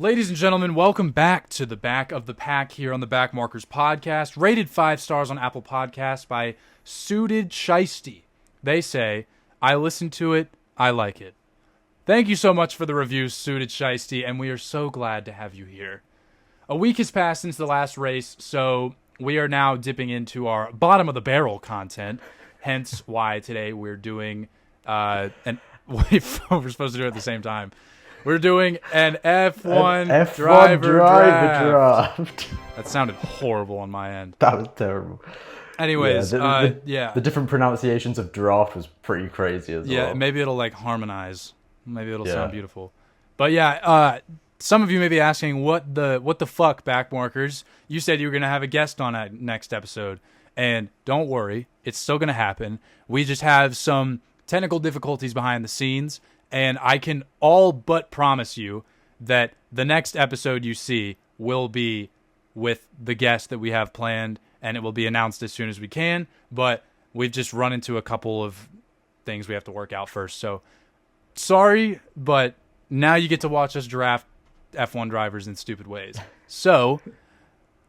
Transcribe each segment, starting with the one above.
Ladies and gentlemen, welcome back to the Back of the Pack here on the Backmarkers podcast, rated 5 stars on Apple Podcasts by Suited Shiesty. They say, I listen to it, I like it. Thank you so much for the reviews, Suited Shiesty, and we are so glad to have you here. A week has passed since the last race, so we are now dipping into our bottom of the barrel content, hence why today we're doing, we're supposed to do it at the same time. We're doing an F1 driver draft. That sounded horrible on my end. That was terrible. Anyways, the different pronunciations of draft was pretty crazy as well. Yeah, maybe it'll like harmonize. Maybe it'll sound beautiful. But yeah, some of you may be asking, what the fuck, Backmarkers? You said you were going to have a guest on that next episode. And don't worry, it's still going to happen. We just have some technical difficulties behind the scenes. And I can all but promise you that the next episode you see will be with the guest that we have planned, and it will be announced as soon as we can. But we've just run into a couple of things we have to work out first. So sorry, but now you get to watch us draft F1 drivers in stupid ways. So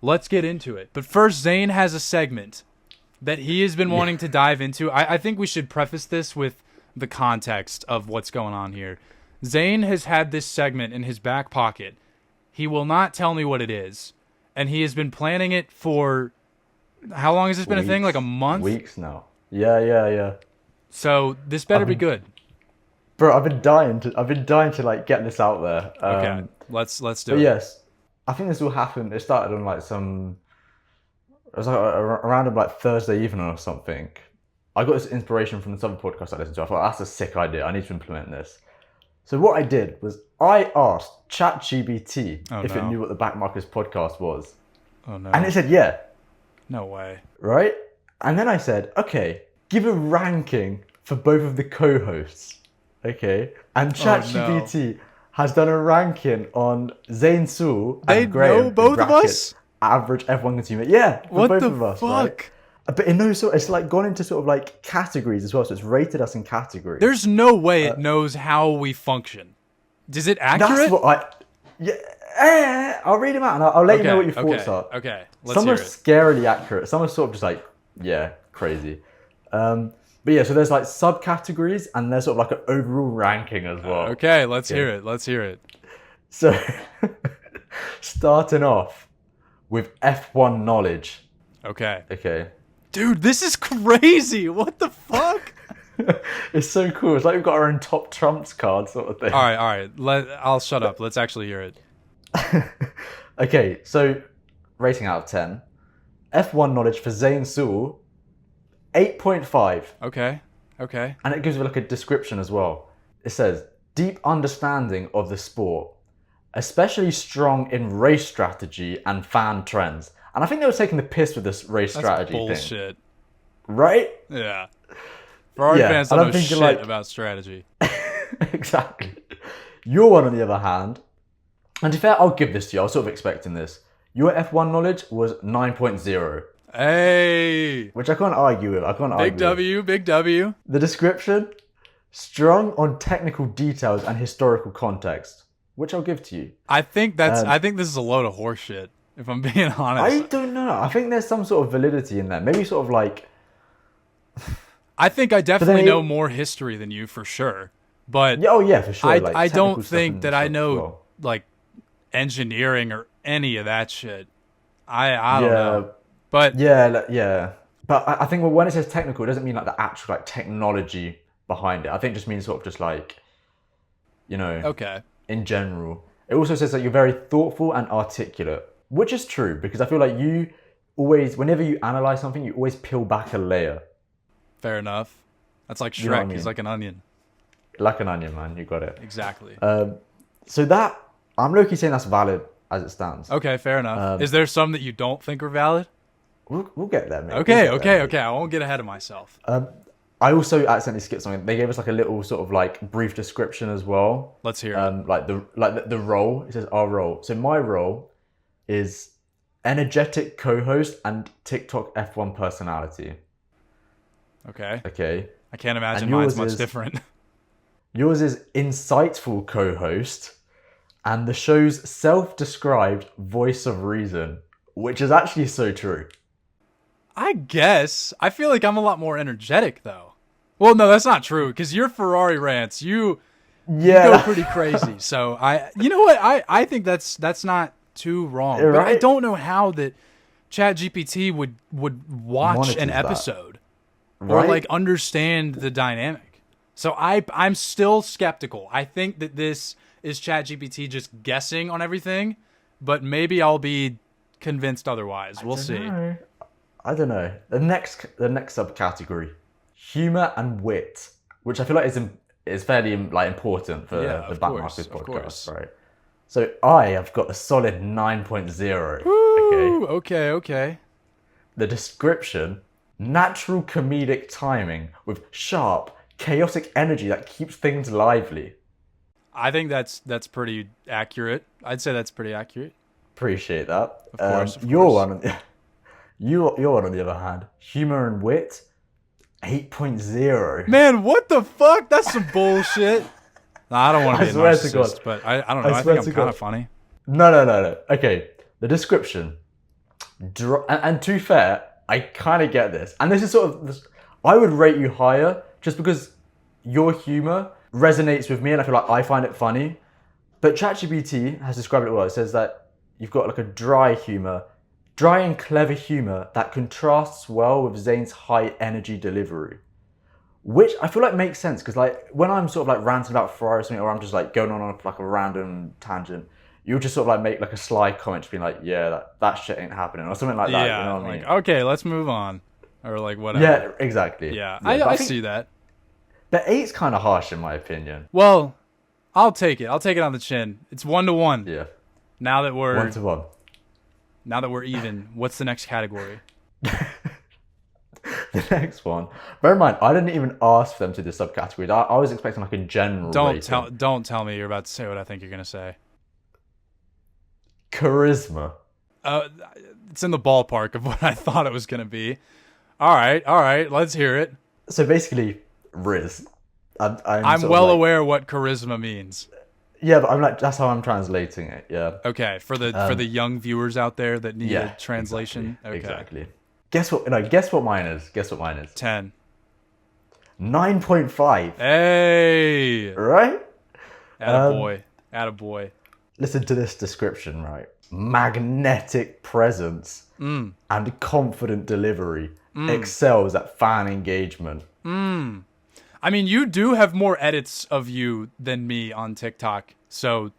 let's get into it. But first, Zane has a segment that he has been wanting to dive into. I think we should preface this with the context of what's going on here. Zane has had this segment in his back pocket. He will not tell me what it is. And he has been planning it for... How long has this been a thing? Like a month? Weeks now. Yeah. So this better be good. Bro, I've been dying to like get this out there. Okay, let's do it. Yes, I think this will happen. It started on like it was like around like Thursday evening or something. I got this inspiration from this other podcast I listened to. I thought, that's a sick idea. I need to implement this. So what I did was I asked ChatGPT if it knew what the Backmarkers podcast was. Oh, no. And it said, yeah. No way. Right? And then I said, okay, give a ranking for both of the co-hosts. Okay? And ChatGPT has done a ranking on Zane and Graham. Know both of us? Average F1 consumer. Yeah, for what both the of us. Fuck? Right? But it knows, it's like gone into sort of like categories as well. So it's rated us in categories. There's no way it knows how we function. Is it accurate? That's what I'll read them out and I'll let you know what your thoughts are. Okay, let's hear it. Some are scarily accurate. Some are sort of just like, crazy. But yeah, so there's like subcategories and there's sort of like an overall ranking as well. Okay, let's hear it. So, starting off with F1 knowledge. Okay. Dude, this is crazy. What the fuck? It's so cool. It's like we've got our own top trumps card sort of thing. All right. I'll shut up. Let's actually hear it. Okay, so rating out of 10. F1 knowledge for Zane 8.5. Okay. And it gives you like a description as well. It says, deep understanding of the sport, especially strong in race strategy and fan trends. And I think they were taking the piss with this race strategy thing. That's bullshit. Right? Yeah. Ferrari fans don't know shit about strategy. Exactly. Your one, on the other hand, and to be fair, I'll give this to you. I was sort of expecting this. Your F1 knowledge was 9.0. Hey! Which I can't argue with. Big W. The description, strong on technical details and historical context, which I'll give to you. I think this is a load of horseshit, if I'm being honest. I don't know. I think there's some sort of validity in there. Maybe sort of like... I think I definitely know more history than you, for sure. But for sure. I don't think that I know like engineering or any of that shit. I don't know. But yeah. But I think when it says technical, it doesn't mean like the actual like technology behind it. I think it just means sort of just like, in general. It also says that you're very thoughtful and articulate, which is true because I feel like you always, whenever you analyze something, you always peel back a layer. Fair enough. That's like Shrek. You know what I mean? He's like an onion. Like an onion, man. You got it. Exactly. So that, I'm low-key saying that's valid as it stands. Okay, fair enough. Is there some that you don't think are valid? We'll get there, mate. Okay. I won't get ahead of myself. I also accidentally skipped something. They gave us like a little sort of like brief description as well. Let's hear it. Like the role. It says our role. So my role is energetic co-host and TikTok F1 personality. Okay. I can't imagine mine's much different. Yours is insightful co-host and the show's self-described voice of reason, which is actually so true. I guess. I feel like I'm a lot more energetic, though. Well, no, that's not true, because your Ferrari rants, you go pretty crazy. So, you know what? I think that's not too wrong. Right? But I don't know how that ChatGPT would watch an episode or like understand the dynamic. So I'm still skeptical. I think that this is ChatGPT just guessing on everything, but maybe I'll be convinced otherwise. We'll see. I don't know. The next subcategory, humor and wit, which I feel like is fairly like important for the Backmarkers podcast, right? So I have got a solid 9.0. Woo, okay. The description: natural comedic timing with sharp, chaotic energy that keeps things lively. I think that's pretty accurate. I'd say that's pretty accurate. Appreciate that. Of course. Your one, on the other hand, humor and wit, 8.0. Man, what the fuck? That's some bullshit. No, I don't want to be a narcissist, but I don't know. I think I'm kind of funny. No. Okay, the description. And to be fair, I kind of get this. And this is sort of... I would rate you higher just because your humor resonates with me and I feel like I find it funny. But ChatGPT has described it well. It says that you've got like a dry and clever humor that contrasts well with Zane's high energy delivery. Which I feel like makes sense because like when I'm sort of like ranting about Ferrari or something, or I'm just like going on like a random tangent, you'll just sort of like make like a sly comment, just being like, "Yeah, that shit ain't happening," or something like that. Yeah, you know what I mean? Okay, let's move on, or like whatever. Yeah, exactly. Yeah, I see that. The 8's kind of harsh in my opinion. Well, I'll take it. I'll take it on the chin. It's 1-1. Yeah. Now that we're 1-1. Now that we're even, what's the next category? The next one. Bear in mind, I didn't even ask for them to do subcategories. I was expecting like a general. Don't tell me you're about to say what I think you're gonna say. Charisma. It's in the ballpark of what I thought it was gonna be. All right. Let's hear it. So basically, Riz. I'm well aware what charisma means. Yeah, but I'm like, that's how I'm translating it. Yeah. Okay, for the young viewers out there that need a translation. Exactly. Guess what mine is. 10. 9.5. Hey. Right? Attaboy. Listen to this description, right? Magnetic presence and confident delivery. Excels at fan engagement. I mean, you do have more edits of you than me on TikTok, so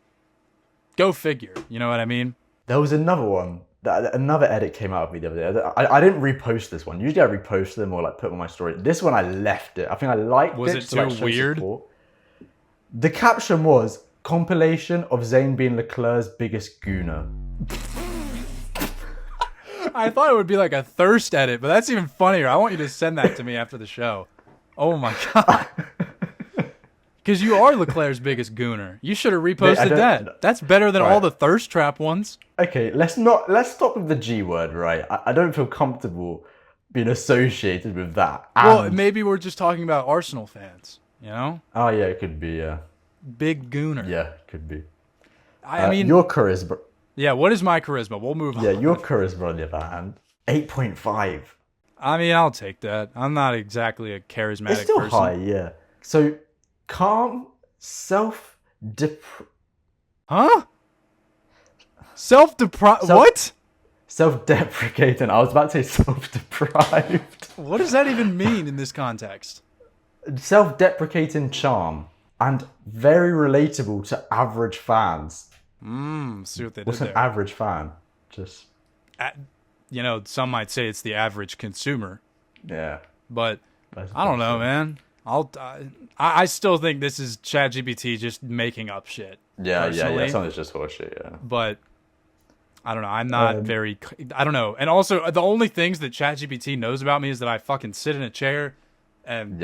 go figure. You know what I mean? There was another one. Another edit came out of me the other day. I didn't repost this one. Usually I repost them or like put them on my story. This one I left it. I think I liked it. Was it too weird? The caption was, compilation of Zane being Leclerc's biggest gooner. I thought it would be like a thirst edit, but that's even funnier. I want you to send that to me after the show. Oh my god. Because you are Leclerc's biggest gooner. You should have reposted that. That's better than all the thirst trap ones. Okay, let's stop with the G word, right? I don't feel comfortable being associated with that. Well, maybe we're just talking about Arsenal fans, you know? Oh yeah, it could be, yeah. Big gooner. Yeah, it could be. I mean... Your charisma... Yeah, what is my charisma? We'll move on. Yeah, your charisma on the other hand, 8.5. I mean, I'll take that. I'm not exactly a charismatic person. It's still high, yeah. So, calm, Huh? What? Self-deprecating. I was about to say self-deprived. What does that even mean in this context? Self-deprecating charm and very relatable to average fans. See what they did What's there. an average fan? Just... some might say it's the average consumer. Yeah. But I don't know, man. I still think this is ChatGPT just making up shit. Yeah. Some is just horseshit, yeah. But I don't know. I'm not I don't know. And also, the only things that ChatGPT knows about me is that I fucking sit in a chair and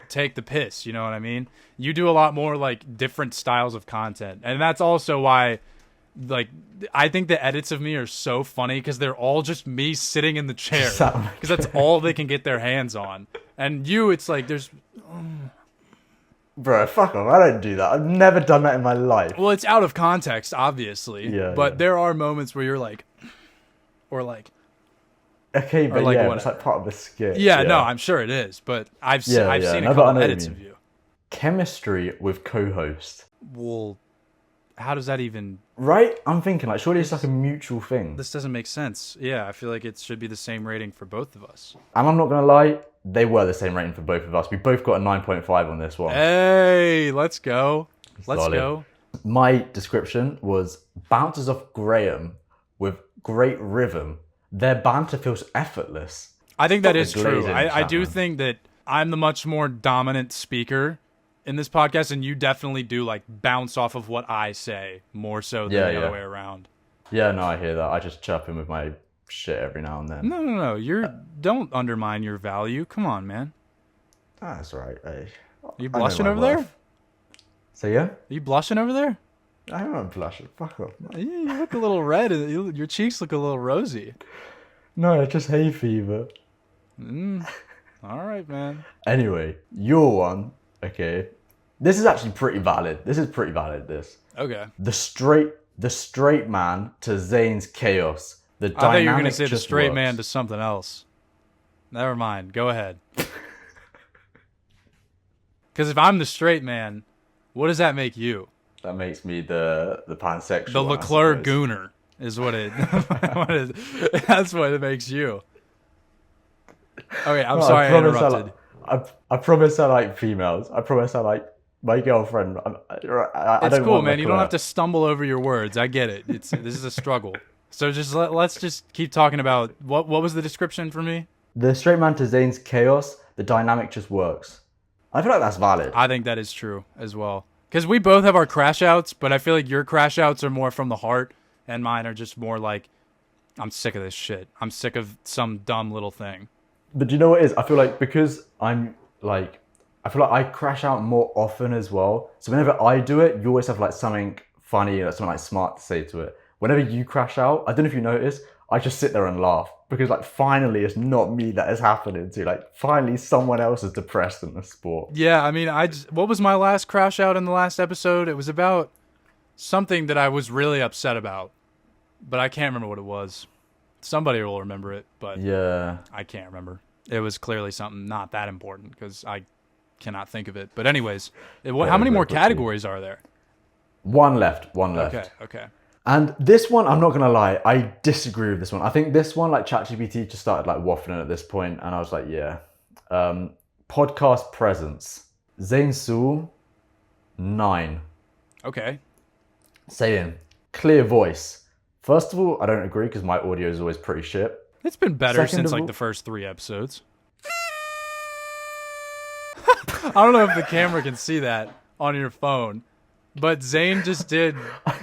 take the piss. You know what I mean? You do a lot more like different styles of content, and that's also why. Like, I think the edits of me are so funny because they're all just me sitting in the chair because that's all they can get their hands on. And it's like there's Bro, fuck off. I don't do that. I've never done that in my life. Well, it's out of context, obviously. Yeah, but yeah. there are moments where you're like, or like, Okay, but like yeah, whatever. it's like part of a skit. Yeah, no, I'm sure it is. But I've seen but a I know couple what you edits mean. of you. Chemistry with co-host. Well, how does that even... Right? I'm thinking, like, surely it's like a mutual thing. This doesn't make sense. Yeah, I feel like it should be the same rating for both of us. And I'm not going to lie, they were the same rating for both of us. We both got a 9.5 on this one. Hey, let's go. Let's Solid. go. My description was bounces off Graham with great rhythm. Their banter feels effortless. I think that is Fucking true. glazing, I do Chapman. think that I'm the much more dominant speaker in this podcast, and you definitely do like bounce off of what I say more so than the other way around. Yeah, no, I hear that. I just chirp in with my shit every now and then. No. Don't undermine your value. Come on, man. That's right. Are you blushing over there? So yeah? Are you blushing over there? I'm not blushing. Fuck off. Man. You look a little red. Your cheeks look a little rosy. No, it's just hay fever. All right, man. Anyway, your one. Okay. This is actually pretty valid. This. Okay. The straight man to Zane's chaos. The I thought you were going to dynamic say the just straight works. man to something else. Never mind. Go ahead. Because if I'm the straight man, what does that make you? That makes me the pansexual. The one, I Leclerc suppose. Gooner is what it. That's what it makes you. Okay, I'm sorry I interrupted. I promise I like females. I promise I like my girlfriend. I It's don't cool, want man. You don't Leclerc. have to stumble over your words. I get it. This is a struggle. So just let's just keep talking about what was the description for me? The straight man to Zane's chaos. The dynamic just works. I feel like that's valid. I think that is true as well. Because we both have our crash outs, but I feel like your crash outs are more from the heart, and mine are just more like, I'm sick of this shit. I'm sick of some dumb little thing. But do you know what it is? I feel like because I feel like I crash out more often as well. So whenever I do it, you always have like something funny or something like smart to say to it. Whenever you crash out, I don't know if you notice, I just sit there and laugh because like finally it's not me that is happening to. Like finally someone else is depressed in the sport. Yeah, I mean, what was my last crash out in the last episode? It was about something that I was really upset about, but I can't remember what it was. Somebody will remember it, but Yeah. I can't remember. It was clearly something not that important because I cannot think of it. But anyways, how many more categories are there? One left. Okay. And this one, I'm not gonna lie, I disagree with this one. I think this one, like ChatGPT just started like waffling at this point, and I was like, yeah. Podcast presence. Zane Sewell, 9. Okay. Saying clear voice. First of all, I don't agree because my audio is always pretty shit. It's been better Second since of like all- the first 3 episodes. I don't know if the camera can see that on your phone, but Zane just did,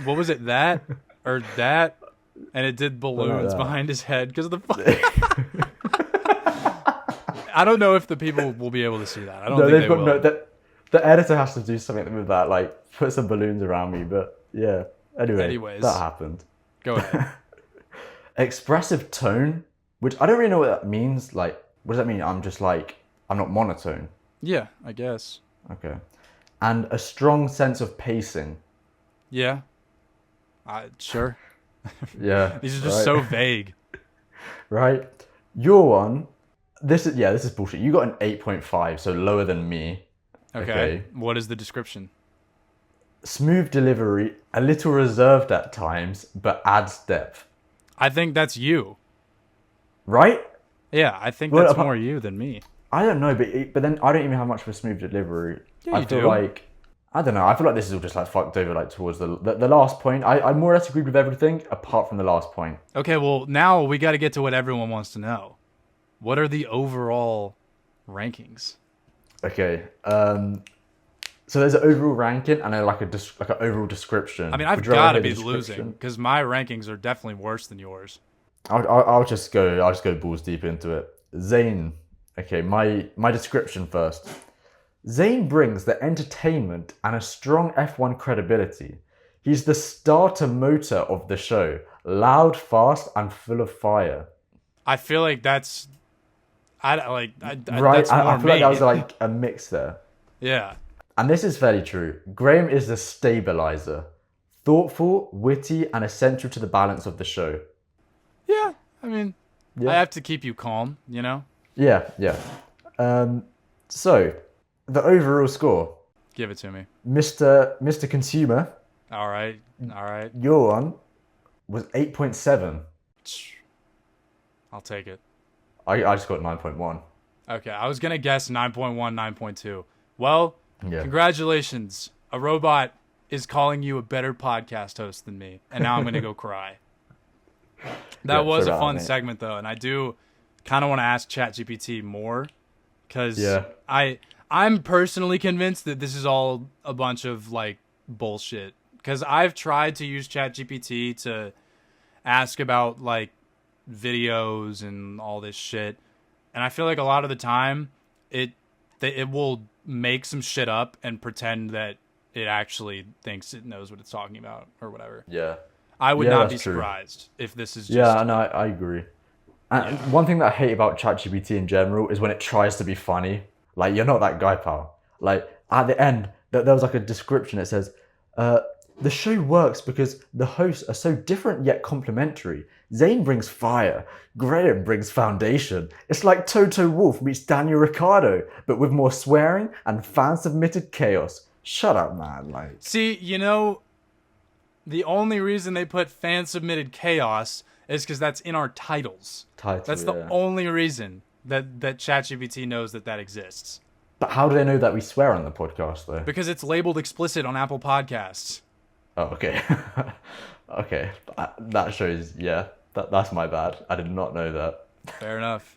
what was it, that? Or that? And it did balloons that. behind his head because of the I don't know if the people will be able to see that. I don't think they will. The editor has to do something with that, like put some balloons around me, but yeah. Anyways. That happened. Go ahead. Expressive tone, which I don't really know what that means. Like, what does that mean? I'm not monotone. Yeah, I guess. Okay. And a strong sense of pacing. Yeah. Sure. Yeah. These are just so vague. Right. Your one, this is bullshit. You got an 8.5, so lower than me. Okay. What is the description? Smooth delivery, a little reserved at times, but adds depth. I think that's you. Right? Yeah, I think Well, that's more you than me. I don't know, but then I don't even have much of a smooth delivery. Yeah, I you feel do. like I don't know. I feel like this is all just like fucked over, like towards the last point. I more or less agreed with everything apart from the last point. Okay, well, now we got to get to what everyone wants to know. What are the overall rankings? Okay. So there's an overall ranking and then like an overall description. I mean, I've Would you rather got to hear be the losing description? because my rankings are definitely worse than yours. I'll just go balls deep into it. Zane. Okay, my description first. Zane brings the entertainment and a strong F1 credibility. He's the starter motor of the show, loud, fast, and full of fire. I feel like that's, Right? that's more I feel me. like that was like a mix there. Yeah. And this is fairly true. Graham is the stabilizer. Thoughtful, witty, and essential to the balance of the show. Yeah, I mean, Yeah. I have to keep you calm, you know? Yeah. So, the overall score. Give it to me. Mr. Consumer, All right. your one was 8.7. I'll take it. I just got 9.1. Okay, I was going to guess 9.1, 9.2. Well, Yeah. congratulations. A robot is calling you a better podcast host than me, and now I'm going to go cry. That was a fun segment, though, and I do kind of want to ask ChatGPT more, because I'm personally convinced that this is all a bunch of, like, bullshit. Because I've tried to use ChatGPT to ask about, like, videos and all this shit, and I feel like a lot of the time it will make some shit up and pretend that it actually thinks it knows what it's talking about or whatever. Yeah. I would not be surprised if this is just... Yeah, no, I agree. And one thing that I hate about ChatGPT in general is when it tries to be funny. Like, you're not that guy, pal. Like, at the end, there was like a description that says, the show works because the hosts are so different yet complementary. Zane brings fire. Graham brings foundation. It's like Toto Wolff meets Daniel Ricciardo, but with more swearing and fan-submitted chaos. Shut up, man. Like, see, you know, the only reason they put fan-submitted chaos is because that's in our titles. That's the only reason that ChatGPT knows that exists. But how do they know that we swear on the podcast, though? Because it's labeled explicit on Apple Podcasts. Oh, okay. Okay. That shows, that's my bad. I did not know that. Fair enough.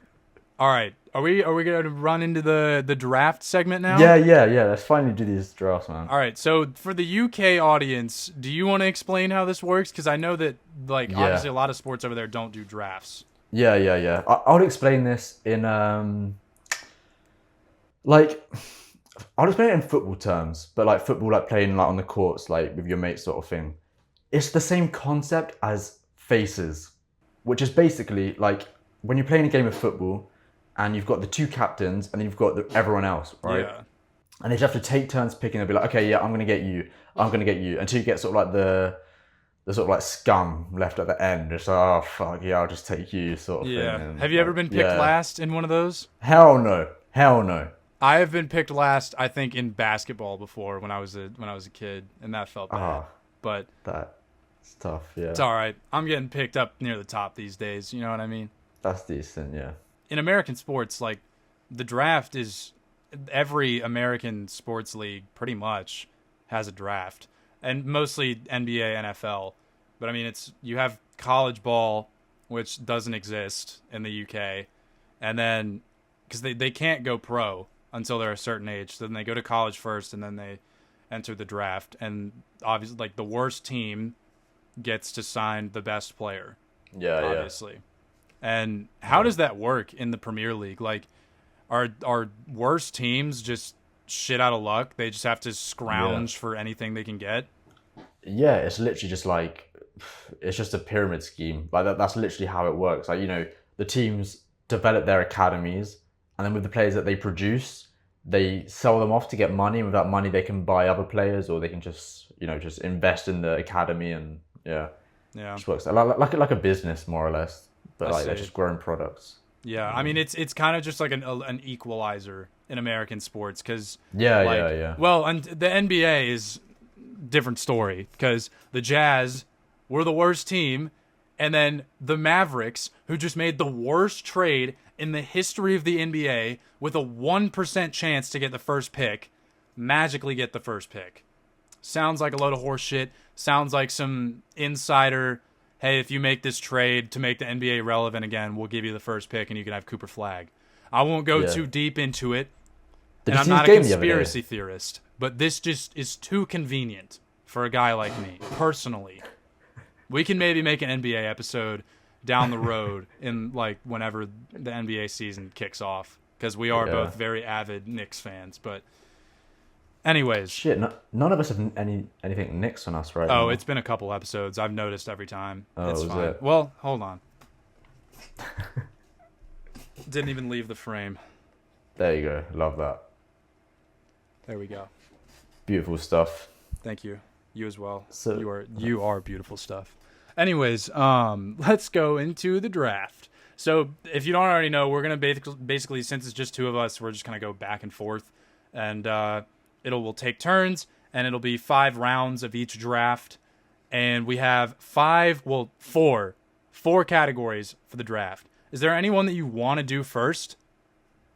All right. Are we going to run into the draft segment now? Yeah. Let's finally do these drafts, man. All right. So for the UK audience, do you want to explain how this works? Because I know that, like, obviously a lot of sports over there don't do drafts. Yeah. I'll explain this in, I'll explain it in football terms, but like football, like playing like on the courts, like with your mates sort of thing. It's the same concept as faces, which is basically like when you're playing a game of football and you've got the two captains and then you've got everyone else, right? Yeah. And they just have to take turns picking. They'll be like, okay, yeah, I'm going to get you. Until you get sort of like the sort of like scum left at the end. It's like, oh, fuck, yeah, I'll just take you sort of thing. And have you ever been picked last in one of those? Hell no. I have been picked last, I think, in basketball before when I was a kid, and that felt bad. But that's tough, yeah. It's all right. I'm getting picked up near the top these days, you know what I mean? That's decent, yeah. In American sports, like, the draft is... Every American sports league pretty much has a draft. And mostly NBA, NFL. But, I mean, you have college ball, which doesn't exist in the UK. And then... Because they can't go pro until they're a certain age. So then they go to college first, and then they enter the draft. And obviously, like, the worst team gets to sign the best player. Yeah, obviously. And how does that work in the Premier League? Like, are worse teams just shit out of luck? They just have to scrounge for anything they can get? Yeah, it's literally just like... It's just a pyramid scheme. Like, that's literally how it works. Like, you know, the teams develop their academies, and then with the players that they produce, they sell them off to get money. And with that money, they can buy other players, or they can just invest in the academy, and it just works like a business more or less. But like they're just growing products. Yeah, I mean it's kind of just like an equalizer in American sports because Well, and the NBA is different story because the Jazz were the worst team, and then the Mavericks, who just made the worst trade in the history of the NBA with a 1% chance to get the first pick, magically get the first pick. Sounds like a load of horse shit. Sounds like some insider, hey, if you make this trade to make the NBA relevant again, we'll give you the first pick and you can have Cooper Flagg. I won't go too deep into it, and I'm not a conspiracy theorist, but this just is too convenient for a guy like me, personally. We can maybe make an NBA episode down the road in like whenever the NBA season kicks off, because we are both very avid Knicks fans. But anyways, shit, none of us have anything Knicks on us right now. Oh, it's been a couple episodes. I've noticed every time. Oh, it's fine. It? Well, hold on. Didn't even leave the frame. There you go. Love that. There we go. Beautiful stuff. Thank you. You as well. So You are beautiful stuff. Anyways, let's go into the draft. So if you don't already know, we're gonna basically, since it's just two of us, we're just gonna go back and forth, and we'll take turns, and it'll be 5 rounds of each draft, and we have four categories for the draft. Is there anyone that you want to do first?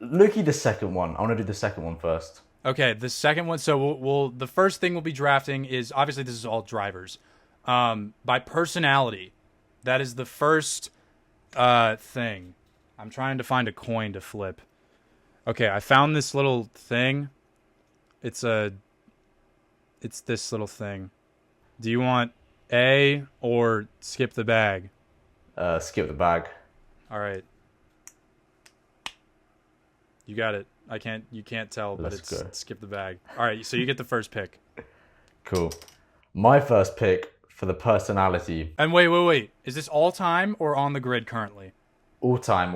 Looky the second one. I want to do the second one first. Okay, the second one. So we'll the first thing we'll be drafting is, obviously this is all drivers, by personality. That is the first thing. I'm trying to find a coin to flip. Okay, I found this little thing. It's this little thing. Do you want A or skip the bag? Skip the bag. All right. You got it. You can't tell, but it's skip the bag. All right, so you get the first pick. Cool. My first pick for the personality. And wait. Is this all time or on the grid currently? All time.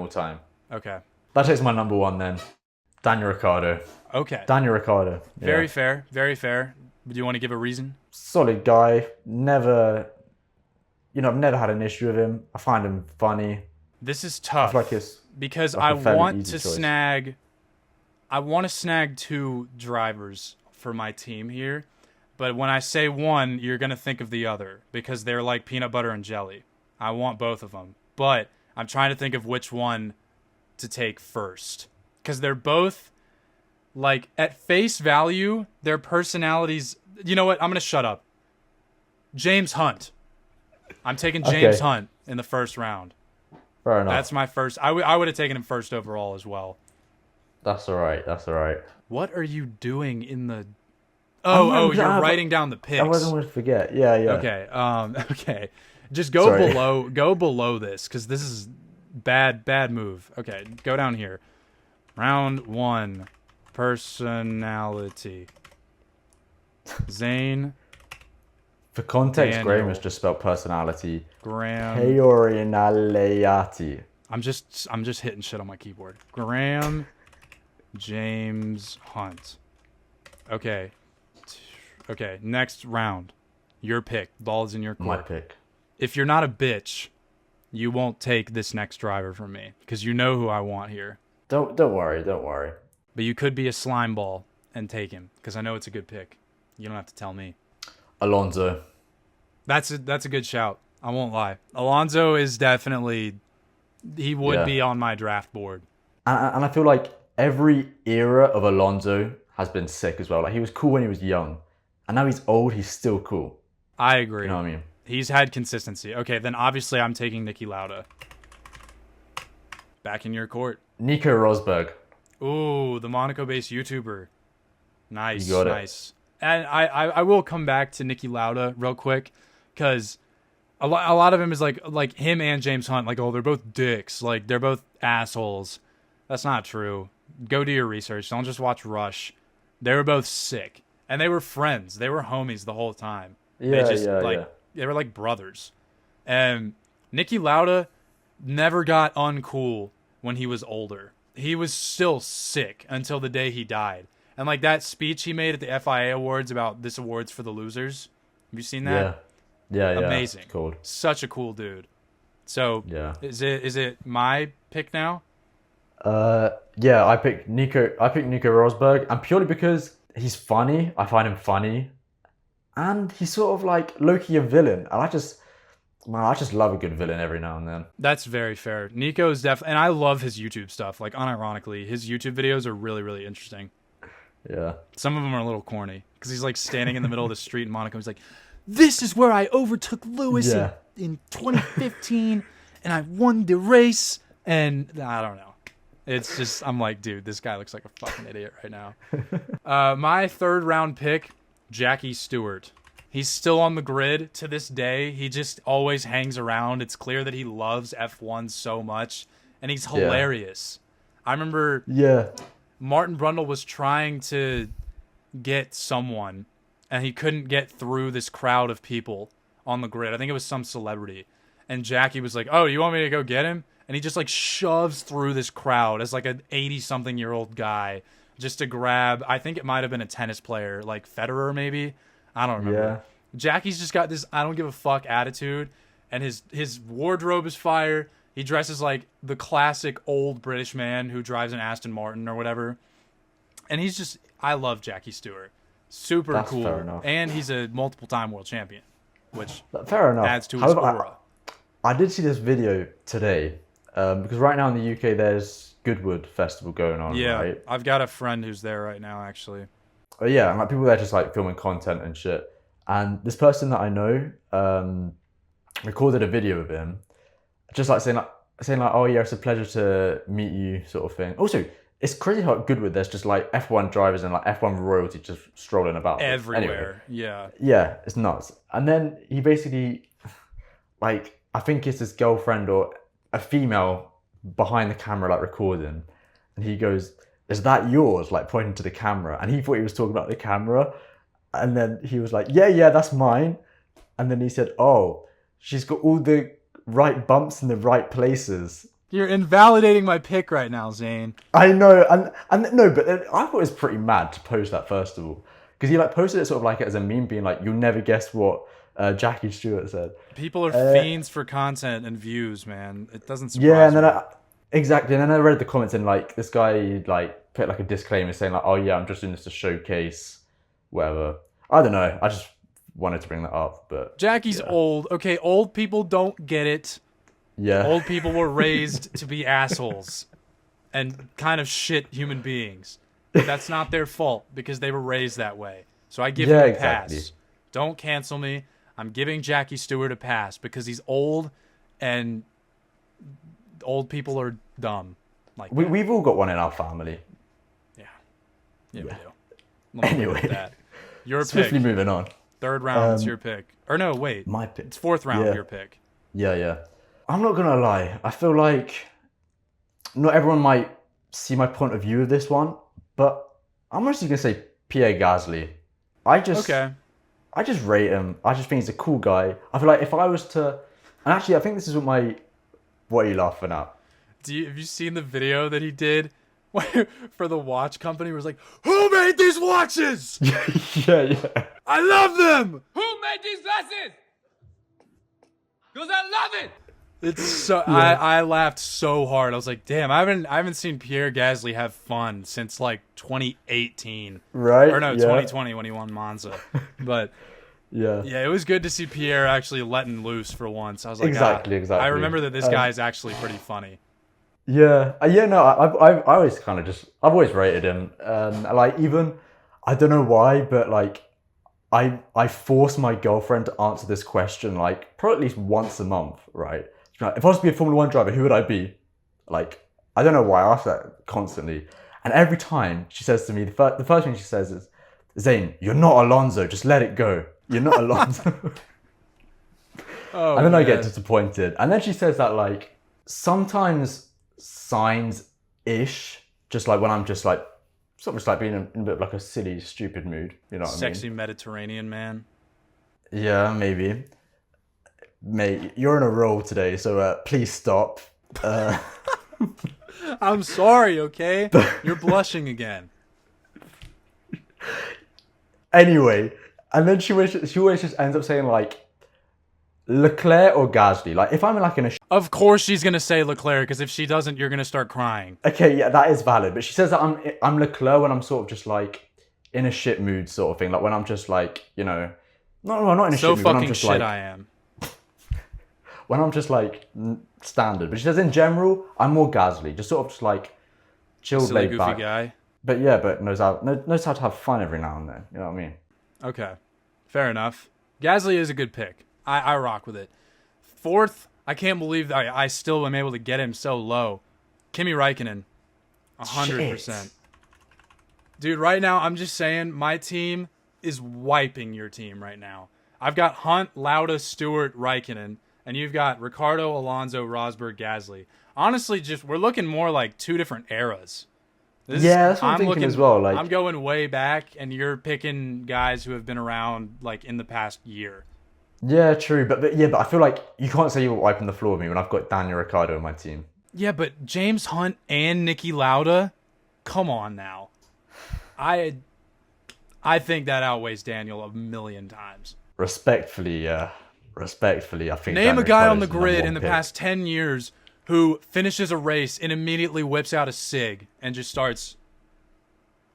Okay. That takes my number 1 then. Daniel Ricciardo. Okay. Daniel Ricciardo. Yeah. Very fair. Do you want to give a reason? Solid guy. I've never had an issue with him. I find him funny. This is tough. I feel like because like I want to snag 2 drivers for my team here, but when I say one, you're gonna think of the other because they're like peanut butter and jelly. I want both of them, but I'm trying to think of which one to take first because they're both, like, at face value, their personalities. You know what? I'm gonna shut up. James Hunt. I'm taking James Hunt in the first round. Fair enough. That's my first. I would have taken him first overall as well. That's all right. What are you doing in the... you're writing down the picks. I wasn't going to forget. Yeah. Okay. Okay. Just go below this, because this is bad move. Okay, go down here. Round 1. Personality. Zane. For context, Daniel. Graham has just spelled personality. Graham. Peorinaleati. I'm just hitting shit on my keyboard. Graham James Hunt. Okay. Okay, next round. Your pick. Ball's in your court. My pick. If you're not a bitch, you won't take this next driver from me, because you know who I want here. Don't worry. But you could be a slime ball and take him, because I know it's a good pick. You don't have to tell me. Alonso. That's a good shout. I won't lie. Alonso is definitely... He would be on my draft board. And I feel like every era of Alonso has been sick as well. Like, he was cool when he was young. And now he's old, he's still cool. I agree. You know what I mean? He's had consistency. Okay, then obviously I'm taking Niki Lauda. Back in your court. Nico Rosberg. Ooh, the Monaco-based YouTuber. Nice, You got it. nice. And I will come back to Niki Lauda real quick, because a lot of him is like him and James Hunt. Like, oh, they're both dicks. Like, they're both assholes. That's not true. Go do your research. Don't just watch Rush. They were both sick. And they were friends. They were homies the whole time. They were like brothers. And Niki Lauda never got uncool when he was older. He was still sick until the day he died. And like that speech he made at the FIA Awards about this award's for the losers. Have you seen that? Yeah. Amazing. It's cool. Such a cool dude. So is it my pick now? I picked Nico Rosberg, and purely because he's funny. I find him funny, and he's sort of like low-key a villain, and I just love a good villain every now and then. That's very fair. Nico is definitely, and I love his YouTube stuff. Like, unironically, his YouTube videos are really, really interesting. Yeah. Some of them are a little corny, because he's like standing in the middle of the street in Monaco. He's like, "This is where I overtook Lewis in 2015, and I won the race." And I don't know. It's just, I'm like, dude, this guy looks like a fucking idiot right now. My third round pick, Jackie Stewart. He's still on the grid to this day. He just always hangs around. It's clear that he loves F1 so much, and he's hilarious. I remember Martin Brundle was trying to get someone, and he couldn't get through this crowd of people on the grid. I think it was some celebrity. And Jackie was like, "Oh, you want me to go get him?" And he just like shoves through this crowd as like an 80-something-year-old guy, just to grab. I think it might have been a tennis player, like Federer, maybe. I don't remember. Yeah. Jackie's just got this I don't give a fuck attitude, and his wardrobe is fire. He dresses like the classic old British man who drives an Aston Martin or whatever. And I love Jackie Stewart. Super That's cool. fair enough. And he's a multiple-time world champion, which fair enough. adds to his However, aura. I did see this video today because right now in the UK there's Goodwood Festival going on. Yeah, right? I've got a friend who's there right now, actually. Oh yeah, and like people there just like filming content and shit. And this person that I know recorded a video of him, just like saying like, oh yeah, it's a pleasure to meet you, sort of thing. Also, it's crazy how at Goodwood there's just like F1 drivers and like F1 royalty just strolling about Everywhere. Anyway, yeah, it's nuts. And then he basically, like, I think it's his girlfriend or a female behind the camera, like recording, and he goes, "Is that yours?" Like pointing to the camera, and he thought he was talking about the camera, and then he was like, "Yeah, that's mine," and then he said, "Oh, she's got all the right bumps in the right places." You're invalidating my pick right now, Zane. I know, and no, but I thought it was pretty mad to post that first of all, because he like posted it sort of like as a meme, being like, "You'll never guess what Jackie Stewart said." People are fiends for content and views, man. It doesn't surprise Yeah, and me. then exactly, and then I read the comments and like this guy like put like a disclaimer saying like, "Oh yeah, I'm just doing this to showcase whatever." I don't know. I just wanted to bring that up, but Jackie's old. Okay, old people don't get it. yeah, Old people were raised to be assholes and kind of shit human beings. That's not their fault because they were raised that way. So I give him a pass. Don't cancel me. I'm giving Jackie Stewart a pass because he's old and old people are dumb. Like we've all got one in our family. Yeah, we do. Let me Anyway, leave it at that. Your swiftly pick. moving on. Third round, it's your pick. Or no, wait. My pick. It's fourth round, Yeah. your pick. Yeah. I'm not gonna lie. I feel like not everyone might see my point of view of this one, but I'm mostly gonna say Pierre Gasly. I just rate him. I just think he's a cool guy. I feel like if I was to, and actually, I think this is what are you laughing at? Have you seen the video that he did for the watch company? Where it's like, who made these watches? yeah. I love them. Who made these glasses? Because I love it. It's so I laughed so hard. I was like, damn, I haven't seen Pierre Gasly have fun since like 2018. Right? Or no, 2020 when he won Monza. But yeah, it was good to see Pierre actually letting loose for once. I was like, exactly. I remember that this guy is actually pretty funny. Yeah. No, I always kind of I've always rated him. Like even I don't know why, but like I force my girlfriend to answer this question like probably at least once a month, right? If I was to be a Formula 1 driver, who would I be? Like, I don't know why I ask that constantly. And every time she says to me, the first thing she says is, "Zane, you're not Alonso, just let it go. You're not Alonso." And then I get disappointed. And then she says that like, sometimes signs-ish, just like when I'm just like, sort of just like being in a bit of like a silly, stupid mood. You know what I mean? Sexy Mediterranean man. Yeah, maybe. Mate, you're in a roll today, so please stop. I'm sorry, okay? You're blushing again. Anyway, and then she always just ends up saying like Leclerc or Gasly. Like if I'm like in a Of course she's gonna say Leclerc, because if she doesn't, you're gonna start crying. okay, yeah, that is valid. But she says that I'm Leclerc when I'm sort of just like in a shit mood, sort of thing. Like when I'm just like, you know, no, not in a shit mood. So When I'm fucking just shit like, I am. when I'm just like standard. But she says in general, I'm more Gasly, just sort of just like chill, Silly laid goofy back. guy. But yeah, but knows how to have fun every now and then. You know what I mean? Okay, fair enough. Gasly is a good pick. I rock with it. Fourth, I can't believe that I still am able to get him so low. Kimi Räikkönen, 100%. Dude, right now, I'm just saying, my team is wiping your team right now. I've got Hunt, Lauda, Stewart, Räikkönen, and you've got Ricciardo, Alonso, Rosberg, Gasly. Honestly, we're looking more like two different eras. That's what I'm thinking as well. Like I'm going way back, and you're picking guys who have been around like in the past year. yeah, true. But I feel like you can't say you're wiping the floor with me when I've got Daniel Ricciardo in my team. Yeah, but James Hunt and Niki Lauda, come on now. I think that outweighs Daniel a million times. Respectfully, yeah. Respectfully, I think. Name Daniel a guy on Ricciardo's the grid in #1 the pick. past 10 years who finishes a race and immediately whips out a cig and just starts.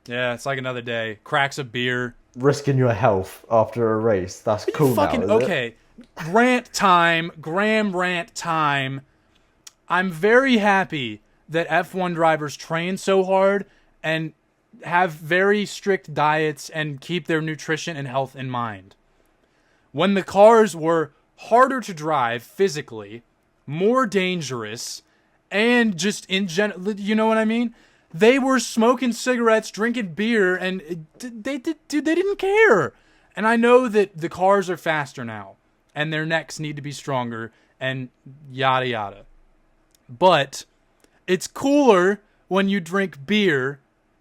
Yeah, it's like another day. Cracks a beer. Risking your health after a race. That's cool now, is it? Okay. Rant time. Graham rant time. I'm very happy that F1 drivers train so hard and have very strict diets and keep their nutrition and health in mind. When the cars were harder to drive physically, more dangerous, and just in general, you know what I mean? They were smoking cigarettes, drinking beer, and they didn't care. And I know that the cars are faster now, and their necks need to be stronger, and yada yada. But it's cooler when you drink beer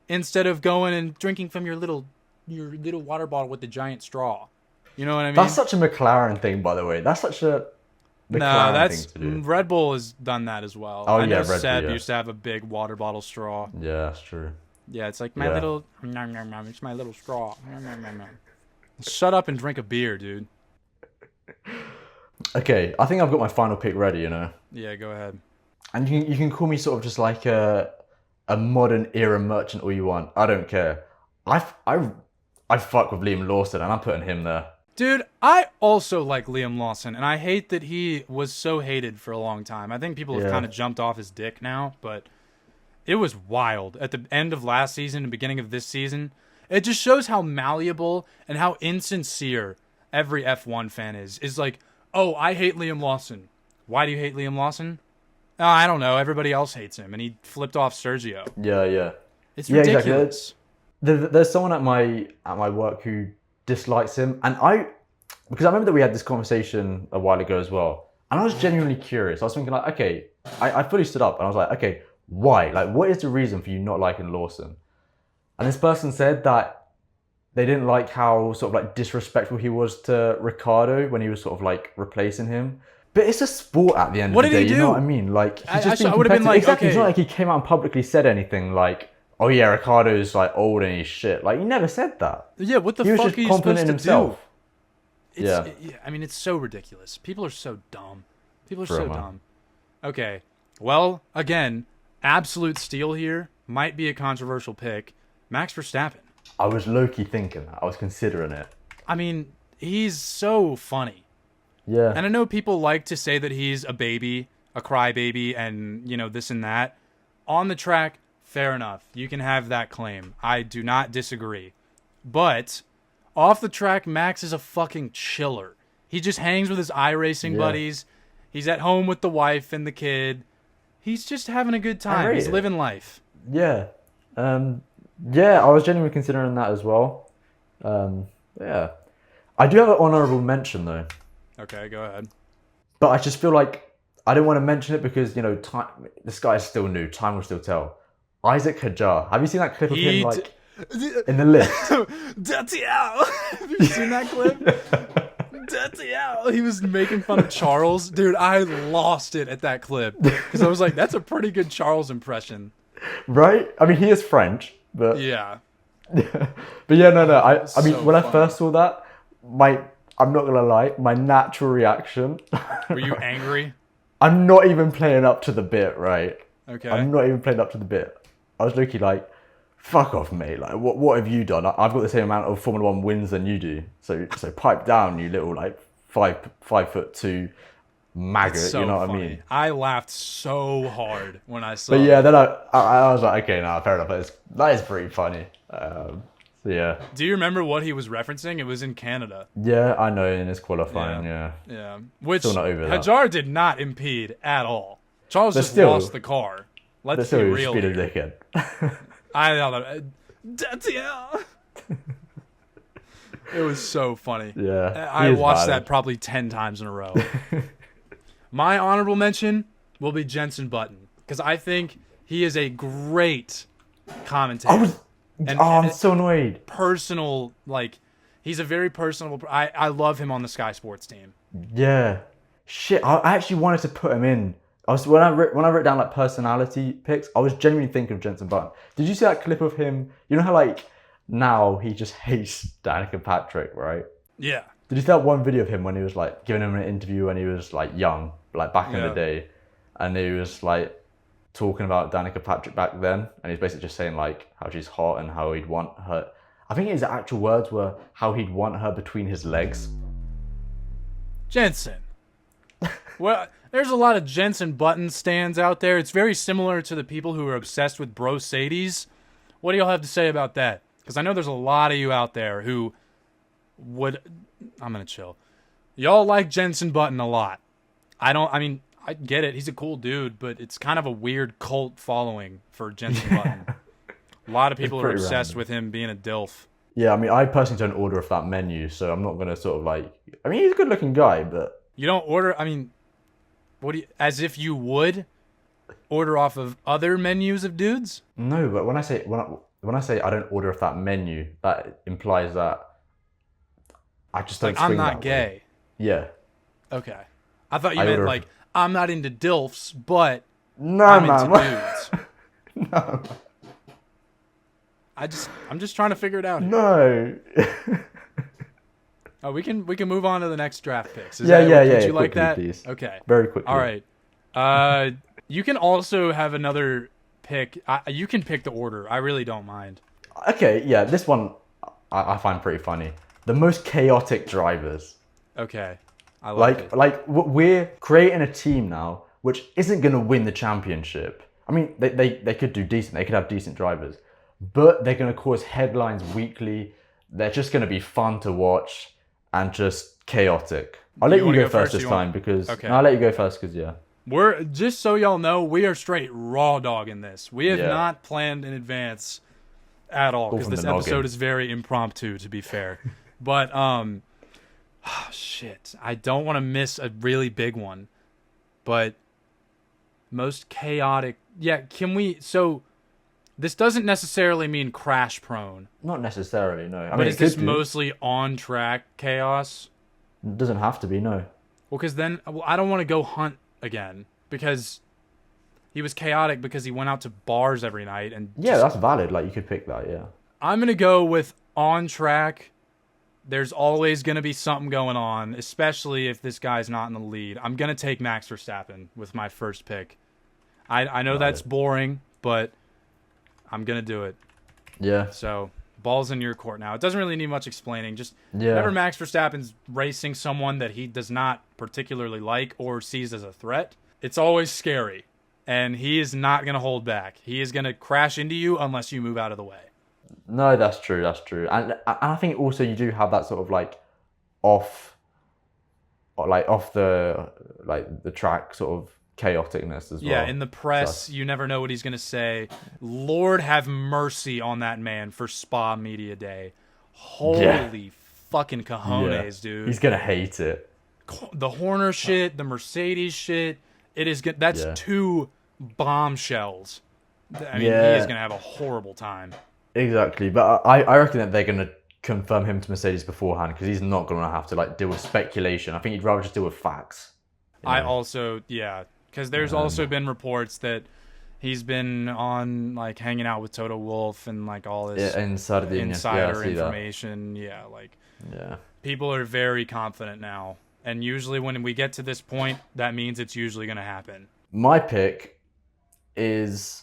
instead of going and drinking from your little water bottle with the giant straw. You know what I mean? That's such a McLaren thing, by the way. That's such a McLaren thing to do. Red Bull has done that as well. Oh, I know yeah, Red Bull, Seb yeah. used to have a big water bottle straw. Yeah, that's true. Yeah, it's like my Yeah. little. It's my little straw. Shut up and drink a beer, dude. Okay, I think I've got my final pick ready, you know. Yeah, go ahead. And you can call me sort of just like a modern era merchant all you want. I don't care. I fuck with Liam Lawson, and I'm putting him there. Dude, I also like Liam Lawson, and I hate that he was so hated for a long time. I think people have Yeah. kind of jumped off his dick now, but it was wild. At the end of last season and beginning of this season, it just shows how malleable and how insincere every F1 fan is. Is like, oh, I hate Liam Lawson. Why do you hate Liam Lawson? Oh, I don't know. Everybody else hates him, and he flipped off Sergio. Yeah. It's Yeah, exactly. ridiculous. There's someone at my work who dislikes him, and because I remember that we had this conversation a while ago as well, and I was genuinely curious. I was thinking like, okay, I fully stood up and I was like, okay, why? Like, what is the reason for you not liking Lawson? And this person said that they didn't like how sort of like disrespectful he was to Ricardo when he was sort of like replacing him. But it's a sport at the end What of the did day, he you know do? what I mean? Like, he's I just being would've been competitive. like, Exactly, it's okay. not like he came out and publicly said anything like, oh yeah, Ricardo's like old and he's shit. Like, he never said that. Yeah, what the He was fuck just are you confident supposed in to do? himself. I mean, it's so ridiculous. People are so dumb. People are True, so man. dumb. Okay. Well, again, absolute steal here. Might be a controversial pick. Max Verstappen. I was low-key thinking that. I was considering it. I mean, he's so funny. Yeah. And I know people like to say that he's a baby, a crybaby, and, you know, this and that. On the track, fair enough. You can have that claim. I do not disagree. But off the track, Max is a fucking chiller. He just hangs with his iRacing buddies. He's at home with the wife and the kid. He's just having a good time. rate He's it. living life. Yeah. Yeah, I was genuinely considering that as well. Yeah. I do have an honourable mention though. Okay, go ahead. But I just feel like I don't want to mention it because, you know, time, this guy is still new. Time will still tell. Isaac Hajar. Have you seen that clip of him like in the lift? Dirty Al. Have you seen that clip? Dirty Al. He was making fun of Charles. Dude, I lost it at that clip. Because I was like, that's a pretty good Charles impression. Right? I mean, he is French, but Yeah. but yeah, no. I mean, So when I funny. first saw that, I'm not gonna lie, my natural reaction. Were you angry? I'm not even playing up to the bit, right? Okay. I'm not even playing up to the bit. I was looking like, fuck off, mate. Like, what have you done? I've got the same amount of Formula One wins than you do. So pipe down, you little like 5'2" maggot. So you know what funny. I mean? I laughed so hard when I saw But yeah, it. then I was like, okay, nah, fair enough. That is pretty funny. So yeah, Do you remember what he was referencing? It was in Canada. yeah, I know in his qualifying, yeah. Yeah. Which Still not over that. Hajar did not impede at all. Charles But just still- lost the car. But Let's still, be he was real being a here. dickhead. I don't know. Datiel. It was so funny. Yeah, I he is watched valid. that probably 10 times in a row. My honorable mention will be Jensen Button because I think he is a great commentator. I'm so annoyed. Personal, like, he's a very personable. I love him on the Sky Sports team. Yeah, shit. I actually wanted to put him in. When I wrote down like personality picks, I was genuinely thinking of Jensen Button. Did you see that clip of him? You know how like now he just hates Danica Patrick, right? Yeah. Did you see that one video of him when he was like giving him an interview when he was like young, like back in the day, and he was like talking about Danica Patrick back then, and he's basically just saying like how she's hot and how he'd want her. I think his actual words were how he'd want her between his legs. Jensen. Well, there's a lot of Jensen Button stands out there. It's very similar to the people who are obsessed with Bro Sadies. What do y'all have to say about that? Because I know there's a lot of you out there who would... I'm going to chill. Y'all like Jensen Button a lot. I get it. He's a cool dude, but it's kind of a weird cult following for Jensen Button. A lot of people are obsessed with him being a DILF. Yeah, I mean, I personally don't order off that menu, so I'm not going to sort of like... I mean, he's a good-looking guy, but... You don't order... I mean, what do you... As if you would order off of other menus of dudes? No, but when I say I don't order off that menu, that implies that I just don't. Like, I'm not gay. Yeah. Okay. I thought you meant like I'm not into DILFs, but I'm into dudes. No. I'm just trying to figure it out here. No. Oh, we can move on to the next draft picks. Yeah. Would you like quickly, that? Please. Okay. Very quickly. All right. You can also have another pick. You can pick the order. I really don't mind. Okay. Yeah. This one I find pretty funny. The most chaotic drivers. Okay. I like it. Like we're creating a team now, which isn't going to win the championship. I mean, they could do decent. They could have decent drivers, but they're going to cause headlines weekly. They're just going to be fun to watch and just chaotic. I'll let you go first this time because I'll let you go first because We're just so y'all know, we are straight raw dogging this. We have not planned in advance at all because this episode is very impromptu, to be fair. But shit, I don't want to miss a really big one. But most chaotic, can we? So this doesn't necessarily mean crash prone. Not necessarily, no. But is this mostly on track chaos? It doesn't have to be, no. Well, because then I don't want to go hunt again because he was chaotic because he went out to bars every night and that's valid. Like you could pick that, yeah. I'm gonna go with on track. There's always gonna be something going on, especially if this guy's not in the lead. I'm gonna take Max Verstappen with my first pick. I know that's boring, but I'm gonna do it. Yeah. So ball's in your court now. It doesn't really need much explaining. Just whenever Max Verstappen's racing someone that he does not particularly like or sees as a threat, it's always scary. And he is not going to hold back. He is going to crash into you unless you move out of the way. No, that's true. That's true. And I think also you do have that sort of like off the track sort of chaoticness as well. Yeah, in the press, you never know what he's going to say. Lord have mercy on that man for Spa Media Day. Holy fucking cojones, dude. He's going to hate it. The Horner shit, the Mercedes shit, it is good. That's two bombshells. I mean, he is going to have a horrible time. Exactly, but I reckon that they're going to confirm him to Mercedes beforehand because he's not going to have to like deal with speculation. I think he'd rather just deal with facts. I also, because there's also been reports that he's been on like hanging out with Toto Wolff and like all this insider information. People are very confident now, and usually when we get to this point, that means it's usually going to happen. My pick is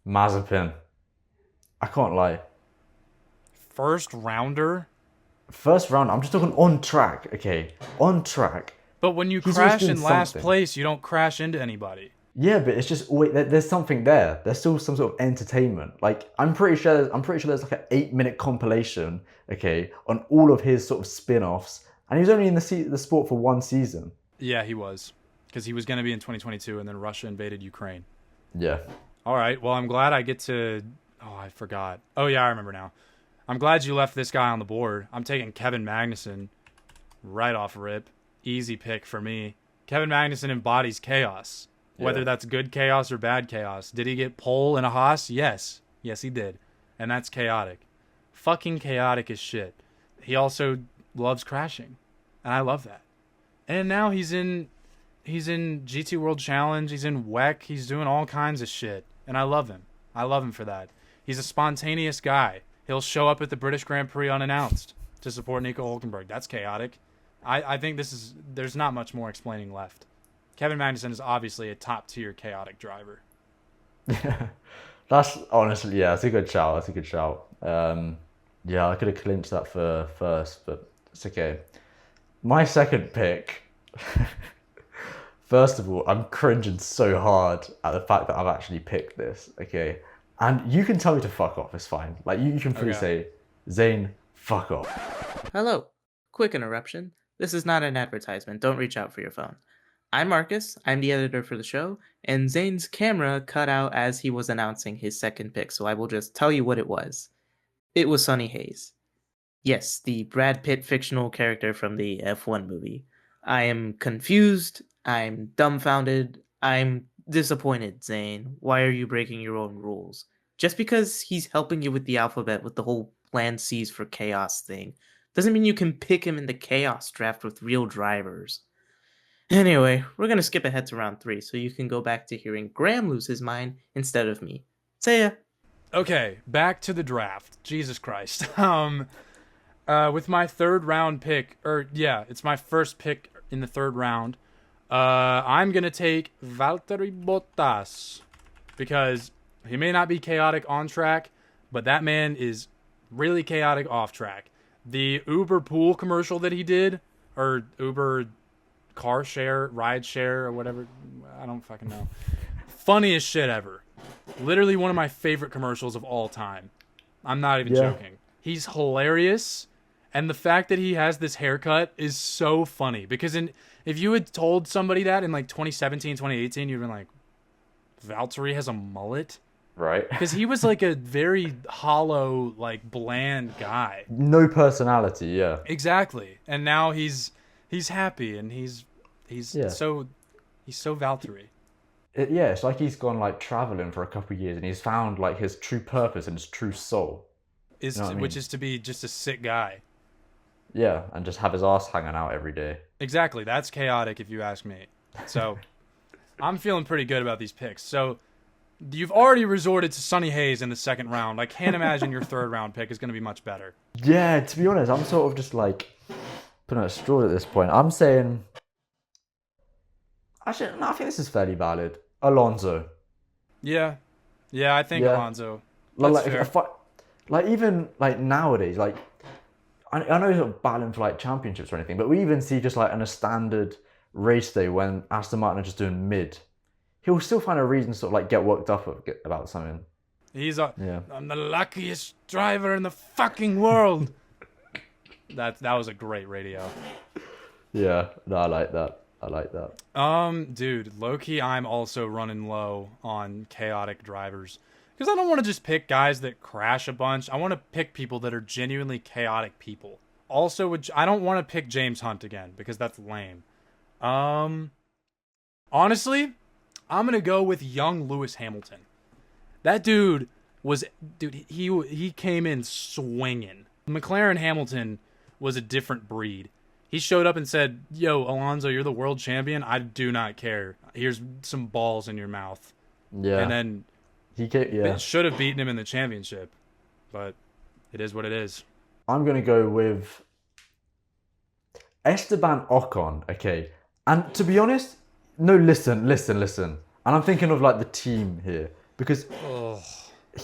Mazepin. I can't lie. First rounder? First round. I'm just talking on track. Okay, on track. But when you crash in last place, you don't crash into anybody. Yeah, but it's just always, there's something there. There's still some sort of entertainment. Like I'm pretty sure there's like an 8-minute compilation, on all of his sort of spin-offs, and he was only in the sport for one season. Yeah, he was, because he was going to be in 2022, and then Russia invaded Ukraine. Yeah. All right. Well, I'm glad I get to. Oh, I forgot. Oh yeah, I remember now. I'm glad you left this guy on the board. I'm taking Kevin Magnussen, right off rip. Easy pick for me. Kevin Magnussen embodies chaos. Whether that's good chaos or bad chaos. Did he get pole in a Haas? Yes. Yes, he did. And that's chaotic. Fucking chaotic as shit. He also loves crashing. And I love that. And now he's in GT World Challenge. He's in WEC. He's doing all kinds of shit. And I love him. I love him for that. He's a spontaneous guy. He'll show up at the British Grand Prix unannounced to support Nico Hulkenberg. That's chaotic. I think there's not much more explaining left. Kevin Magnussen is obviously a top-tier chaotic driver. That's honestly, yeah, that's a good shout. That's a good shout. Yeah, I could have clinched that for first, but it's okay. My second pick. First of all, I'm cringing so hard at the fact that I've actually picked this, okay? And you can tell me to fuck off, it's fine. Like, you can freely say, Zane, fuck off. Hello. Quick interruption. This is not an advertisement. Don't reach out for your phone. I'm Marcus. I'm the editor for the show, and Zane's camera cut out as he was announcing his second pick, so I will just tell you what it was. It was Sonny Hayes. Yes, the Brad Pitt fictional character from the F1 movie. I am confused. I'm dumbfounded. I'm disappointed, Zane. Why are you breaking your own rules? Just because he's helping you with the alphabet with the whole plan C's for chaos thing doesn't mean you can pick him in the chaos draft with real drivers. Anyway, we're going to skip ahead to round 3 so you can go back to hearing Graham lose his mind instead of me. See ya. Okay, back to the draft. Jesus Christ. With my third round pick, it's my first pick in the third round. I'm going to take Valtteri Bottas because he may not be chaotic on track, but that man is really chaotic off track. The Uber pool commercial that he did, or Uber car share, ride share, or whatever, I don't fucking know. Funniest shit ever. Literally one of my favorite commercials of all time. I'm not even joking. He's hilarious. And the fact that he has this haircut is so funny. Because if you had told somebody that in like 2017, 2018, you'd been like, Valtteri has a mullet? Right. Because he was like a very hollow, like bland guy. No personality, yeah. Exactly. And now he's happy and he's so Valtteri. It's like he's gone like traveling for a couple of years and he's found like his true purpose and his true soul. Which is to be just a sick guy. Yeah, and just have his ass hanging out every day. Exactly. That's chaotic if you ask me. So I'm feeling pretty good about these picks. So you've already resorted to Sonny Hayes in the second round. I can't imagine your third round pick is going to be much better. Yeah, to be honest, I'm sort of just like putting a straw at this point. I'm saying... Actually, no, I think this is fairly valid. Alonso. Yeah, I think Alonso. That's fair. Even nowadays, I know he's not battling for championships or anything, but we even see just on a standard race day when Aston Martin are just doing mid, he'll still find a reason to sort of get worked up about something. I'm the luckiest driver in the fucking world. That was a great radio. Yeah, no, I like that. Dude, low-key, I'm also running low on chaotic drivers. Because I don't want to just pick guys that crash a bunch. I want to pick people that are genuinely chaotic people. Also, I don't want to pick James Hunt again, because that's lame. Honestly, I'm going to go with young Lewis Hamilton. That dude he came in swinging. McLaren Hamilton was a different breed. He showed up and said, "Yo, Alonso, you're the world champion. I do not care. Here's some balls in your mouth." Yeah. And then it should have beaten him in the championship, but it is what it is. I'm going to go with Esteban Ocon, okay? And to be honest, no, listen. And I'm thinking of the team here because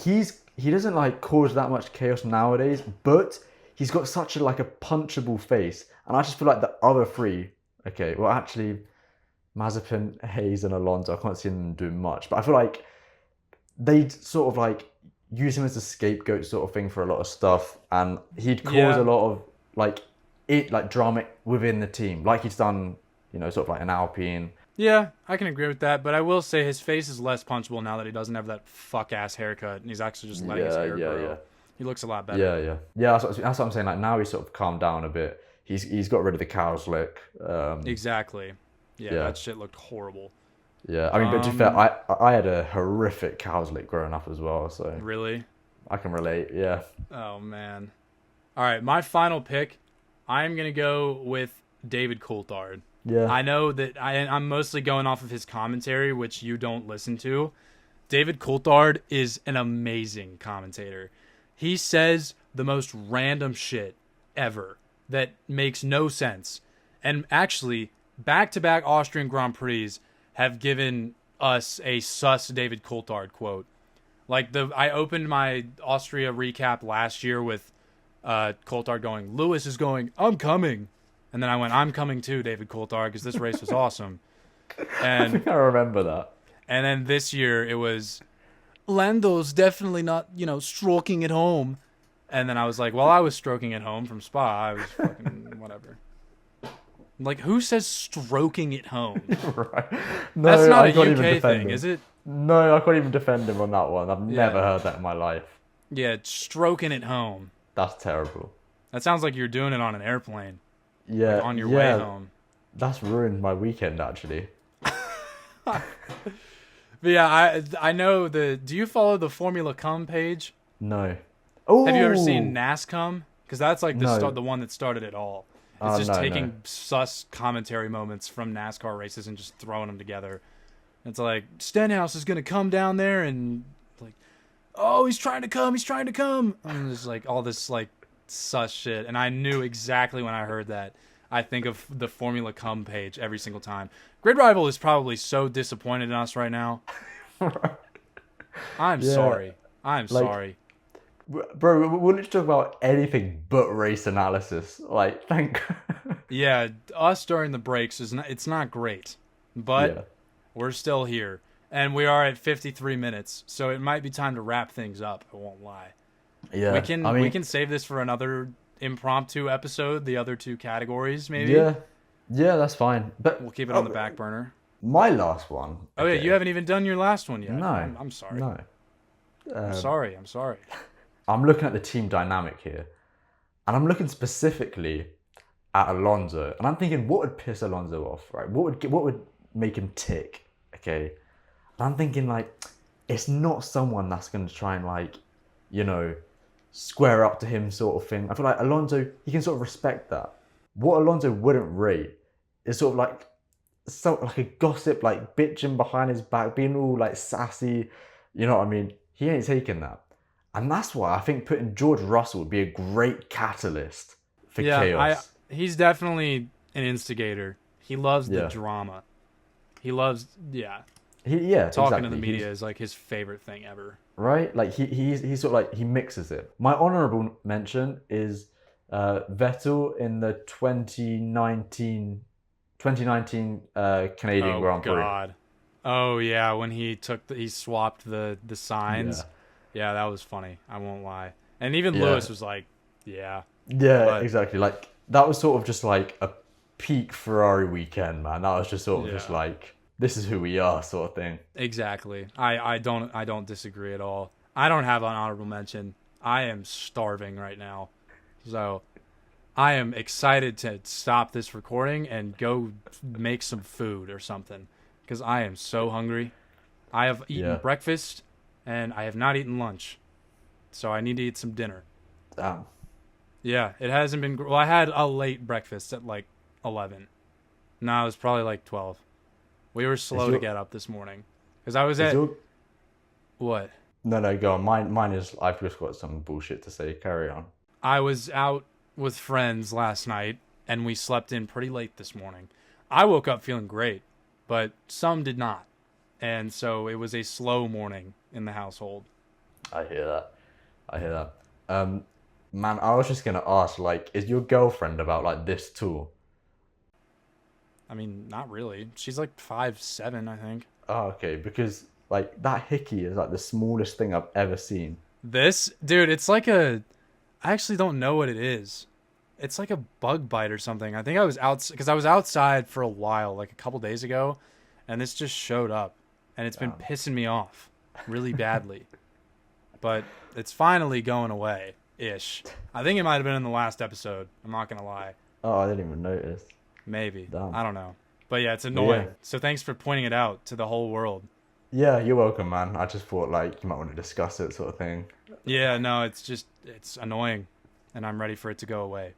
he doesn't cause that much chaos nowadays, but he's got such a punchable face. And I just feel like the other three, okay, well actually Mazepin, Hayes and Alonso, I can't see them doing much, but I feel like they'd sort of use him as a scapegoat sort of thing for a lot of stuff, and he'd cause a lot of drama within the team, like he's done, sort of an Alpine. Yeah, I can agree with that, but I will say his face is less punchable now that he doesn't have that fuck ass haircut, and he's actually just letting his hair grow. Yeah. He looks a lot better. Yeah. That's what I'm saying. Now he's sort of calmed down a bit. He's got rid of the cow's lick. Exactly. Yeah, that shit looked horrible. Yeah, I mean, but to be fair, I had a horrific cow's lick growing up as well, so... Really? I can relate, yeah. Oh, man. All right, my final pick, I'm going to go with David Coulthard. Yeah. I know that I'm mostly going off of his commentary, which you don't listen to, David Coulthard is an amazing commentator. He says the most random shit ever that makes no sense. And actually, back-to-back Austrian Grand Prix have given us a sus David Coulthard quote. Like, I opened my Austria recap last year with Coulthard going, Lewis is going, I'm coming. And then I went, I'm coming too, David Coulthard, because this race was awesome. And I think I remember that. And then this year it was, Lando's definitely not, stroking it home. And then I was like, well, I was stroking it home from Spa. I was fucking whatever. Like, who says stroking it home? Right. No, That's not I a can't even UK defend thing, him. is it? No, I can't even defend him on that one. I've never heard that in my life. Yeah, stroking it home. That's terrible. That sounds like you're doing it on an airplane. Yeah. Like on your way home. That's ruined my weekend, actually. But yeah, I know do you follow the Formula Cum page? No. Oh. Have you ever seen NASCUM? Because that's like No. the one that started it all. It's just no, taking sus commentary moments from NASCAR races and just throwing them together. It's like, Stenhouse is going to come down there and like, oh, he's trying to come. And there's like all this like sus shit. And I knew exactly when I heard that. I think of the Formula Cum page every single time. Grid Rival is probably so disappointed in us right now. I'm sorry. I'm sorry. Bro, we wouldn't talk about anything but race analysis. Like, thank. Yeah, us during the breaks it's not great, but we're still here, and we are at 53 minutes, so it might be time to wrap things up. I won't lie. Yeah, we can save this for another impromptu episode. The other two categories, maybe. Yeah, that's fine. But we'll keep it on the back burner. My last one. Oh yeah, you haven't even done your last one yet. No, I'm sorry. No, I'm sorry. I'm looking at the team dynamic here, and I'm looking specifically at Alonso, and I'm thinking, what would piss Alonso off, right? What would make him tick? Okay, and I'm thinking like, it's not someone that's going to try and like, square up to him sort of thing. I feel like Alonso, he can sort of respect that. What Alonso wouldn't rate is sort of like a gossip, like bitching behind his back, being all like sassy. You know what I mean? He ain't taking that. And that's why I think putting George Russell would be a great catalyst for chaos. He's definitely an instigator. He loves the drama. He loves, talking to the media is like his favorite thing ever. Right? Like he's sort of like, he mixes it. My honourable mention is Vettel in the 2019 Canadian Grand Prix. Oh God! Oh yeah, when he swapped the signs. Yeah, that was funny. I won't lie. And even Lewis was like, yeah. Yeah, but exactly. Like, that was sort of just like a peak Ferrari weekend, man. That was just sort of just like, this is who we are sort of thing. Exactly. I don't disagree at all. I don't have an honorable mention. I am starving right now. So I am excited to stop this recording and go make some food or something. Because I am so hungry. I have eaten breakfast. And I have not eaten lunch, so I need to eat some dinner. Damn. Yeah, it hasn't been... Well, I had a late breakfast at like 11. No, it was probably like 12. We were slow to get up this morning. Because I was at... What? No, go on. Mine is... I've just got some bullshit to say. Carry on. I was out with friends last night, and we slept in pretty late this morning. I woke up feeling great, but some did not. And so it was a slow morning in the household. I hear that. Man, I was just going to ask, like, is your girlfriend about, like, this tall? I mean, not really. She's like 5'7", I think. Oh, okay. Because, like, that hickey is, like, the smallest thing I've ever seen. This? Dude, it's like I actually don't know what it is. It's like a bug bite or something. I think I was because I was outside for a while, like a couple days ago, and this just showed up. And it's been pissing me off really badly. But it's finally going away-ish. I think it might have been in the last episode. I'm not going to lie. Oh, I didn't even notice. Maybe. Damn. I don't know. But yeah, it's annoying. Yeah. So thanks for pointing it out to the whole world. Yeah, you're welcome, man. I just thought, like, you might want to discuss it sort of thing. Yeah, no, it's annoying. And I'm ready for it to go away.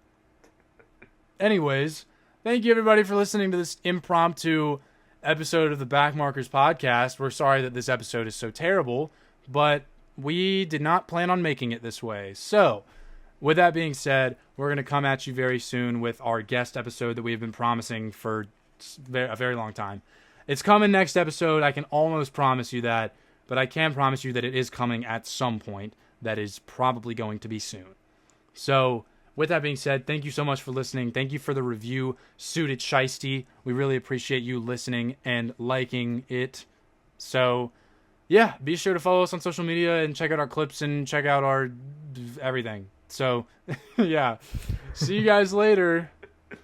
Anyways, thank you everybody for listening to this impromptu episode of the Backmarkers podcast. We're sorry that this episode is so terrible, but we did not plan on making it this way. So, with that being said, we're going to come at you very soon with our guest episode that we've been promising for a very long time. It's coming next episode. I can almost promise you that, but I can promise you that it is coming at some point. That is probably going to be soon. So, with that being said, thank you so much for listening. Thank you for the review, Suited Shiesty. We really appreciate you listening and liking it. So, yeah, be sure to follow us on social media and check out our clips and check out our everything. So, yeah. See you guys later.